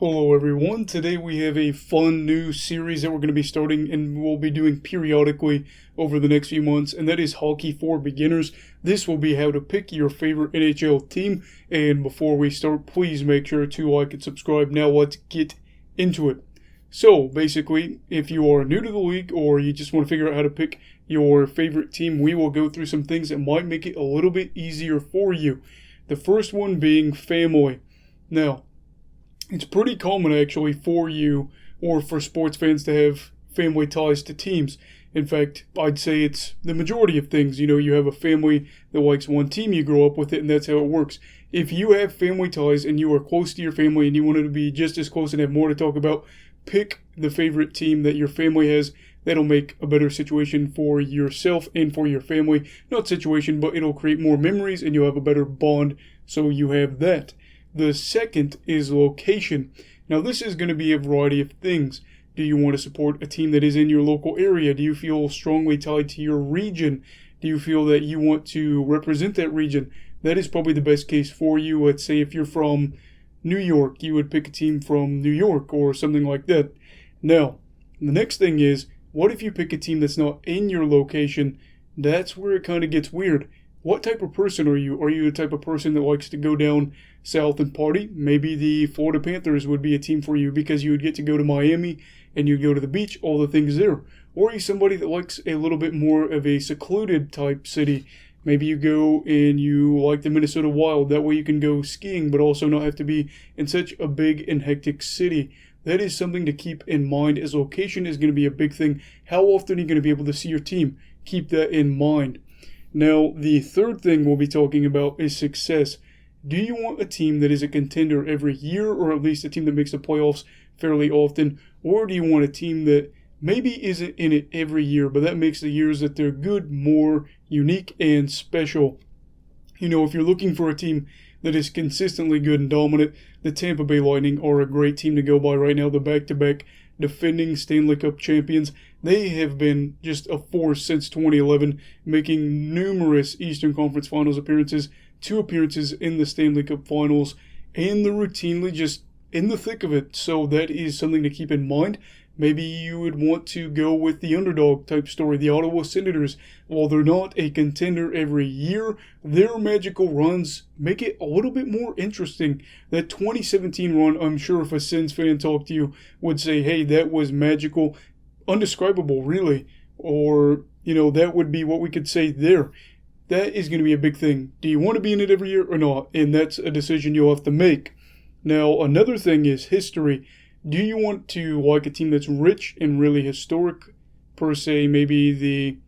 Hello everyone, today we have a fun new series that we're going to be starting and we'll be doing periodically over the next few months, and that is Hockey for Beginners. This will be how to pick your favorite NHL team, and before we start, please make sure to like and subscribe. Now let's get into it. So basically, if you are new to the league or you just want to figure out how to pick your favorite team, we will go through some things that might make it a little bit easier for you. The first one being family. Now, it's pretty common actually for you or for sports fans to have family ties to teams. In fact, I'd say it's the majority of things. You have a family that likes one team, you grow up with it, and that's how it works. If you have family ties and you are close to your family and you want it to be just as close and have more to talk about, pick the favorite team that your family has. That'll make a better situation for yourself and for your family. Not situation, but it'll create more memories and you'll have a better bond, so you have that. The second is location. Now this is going to be a variety of things. Do you want to support a team that is in your local area? Do you feel strongly tied to your region? Do you feel that you want to represent that region? That is probably the best case for you. Let's say if you're from New York, you would pick a team from New York or something like that. Now, the next thing is, what if you pick a team that's not in your location? That's where it kind of gets weird. What type of person are you? Are you the type of person that likes to go down south and party? Maybe the Florida Panthers would be a team for you because you would get to go to Miami and you'd go to the beach, all the things there. Or are you somebody that likes a little bit more of a secluded type city? Maybe you go and you like the Minnesota Wild. That way you can go skiing but also not have to be in such a big and hectic city. That is something to keep in mind, as location is going to be a big thing. How often are you going to be able to see your team? Keep that in mind. Now, the third thing we'll be talking about is success. Do you want a team that is a contender every year, or at least a team that makes the playoffs fairly often? Or do you want a team that maybe isn't in it every year, but that makes the years that they're good more unique and special? If you're looking for a team that is consistently good and dominant, the Tampa Bay Lightning are a great team to go by right now. The back-to-back defending Stanley Cup champions. They have been just a force since 2011, making numerous Eastern Conference Finals appearances, 2 appearances in the Stanley Cup Finals, and they're routinely just in the thick of it. So that is something to keep in mind. Maybe you would want to go with the underdog type story, the Ottawa Senators. While they're not a contender every year, their magical runs make it a little bit more interesting. That 2017 run, I'm sure if a Sens fan talked to you, would say, hey, that was magical, undescribable, really. Or, that would be what we could say there. That is going to be a big thing. Do you want to be in it every year or not? And that's a decision you'll have to make. Now, another thing is history. Do you want to like a team that's rich and really historic, per se, maybe the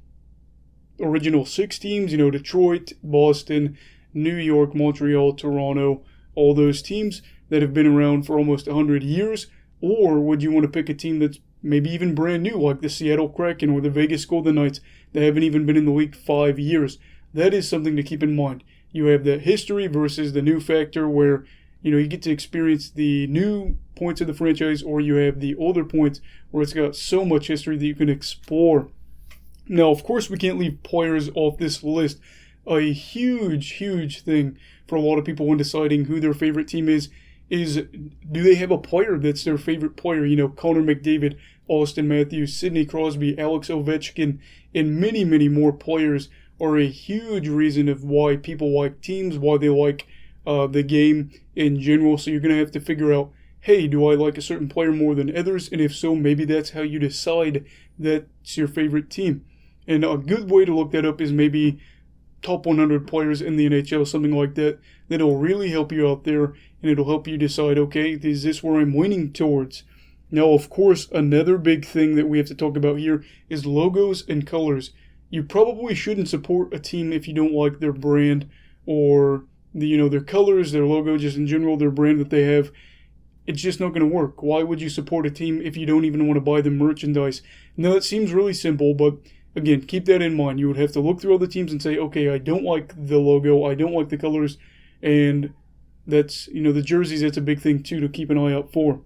original 6 teams, Detroit, Boston, New York, Montreal, Toronto, all those teams that have been around for almost 100 years? Or would you want to pick a team that's maybe even brand new, like the Seattle Kraken or the Vegas Golden Knights that haven't even been in the league 5 years? That is something to keep in mind. You have that history versus the new factor where you get to experience the new points of the franchise, or you have the older points where it's got so much history that you can explore. Now, of course, we can't leave players off this list. A huge thing for a lot of people when deciding who their favorite team is do they have a player that's their favorite player? Connor McDavid, Austin Matthews, Sidney Crosby, Alex Ovechkin, and many more players are a huge reason of why people like teams, why they like the game in general. So you're going to have to figure out, hey, do I like a certain player more than others? And if so, maybe that's how you decide that's your favorite team. And a good way to look that up is maybe top 100 players in the NHL, something like that. That'll really help you out there, and it'll help you decide, okay, is this where I'm leaning towards? Now, of course, another big thing that we have to talk about here is logos and colors. You probably shouldn't support a team if you don't like their brand or their colors, their logo, just in general, their brand that they have. It's just not going to work. Why would you support a team if you don't even want to buy the merchandise? Now, it seems really simple, but again, keep that in mind. You would have to look through all the teams and say, okay, I don't like the logo, I don't like the colors, and that's, the jerseys, that's a big thing too to keep an eye out for.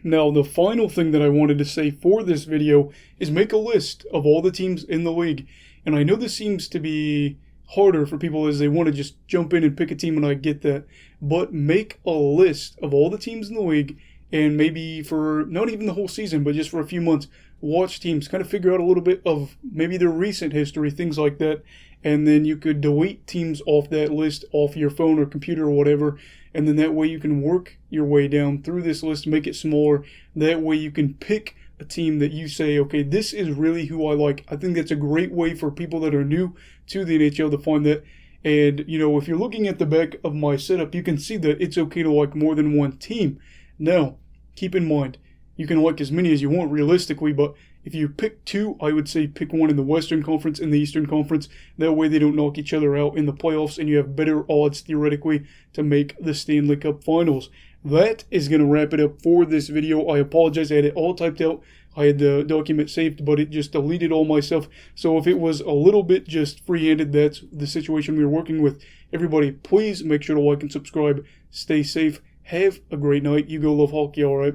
Now, the final thing that I wanted to say for this video is make a list of all the teams in the league. And I know this seems to be harder for people as they want to just jump in and pick a team, and I get that. But make a list of all the teams in the league and maybe for not even the whole season, but just for a few months, watch teams, kind of figure out a little bit of maybe their recent history, things like that. And then you could delete teams off that list, off your phone or computer or whatever. And then that way you can work your way down through this list, make it smaller. That way you can pick a team that you say, okay, this is really who I like. I think that's a great way for people that are new to the NHL to find that. And, if you're looking at the back of my setup, you can see that it's okay to like more than one team. Now, keep in mind, you can like as many as you want realistically, but if you pick two, I would say pick one in the Western Conference and the Eastern Conference. That way they don't knock each other out in the playoffs, and you have better odds theoretically to make the Stanley Cup Finals. That is going to wrap it up for this video. I apologize, I had it all typed out. I had the document saved, but it just deleted all my stuff. So if it was a little bit just free-handed, that's the situation we were working with. Everybody, please make sure to like and subscribe. Stay safe. Have a great night. You go love hockey, alright?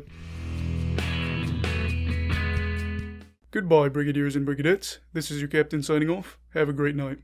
Goodbye, Brigadiers and Brigadettes. This is your captain signing off. Have a great night.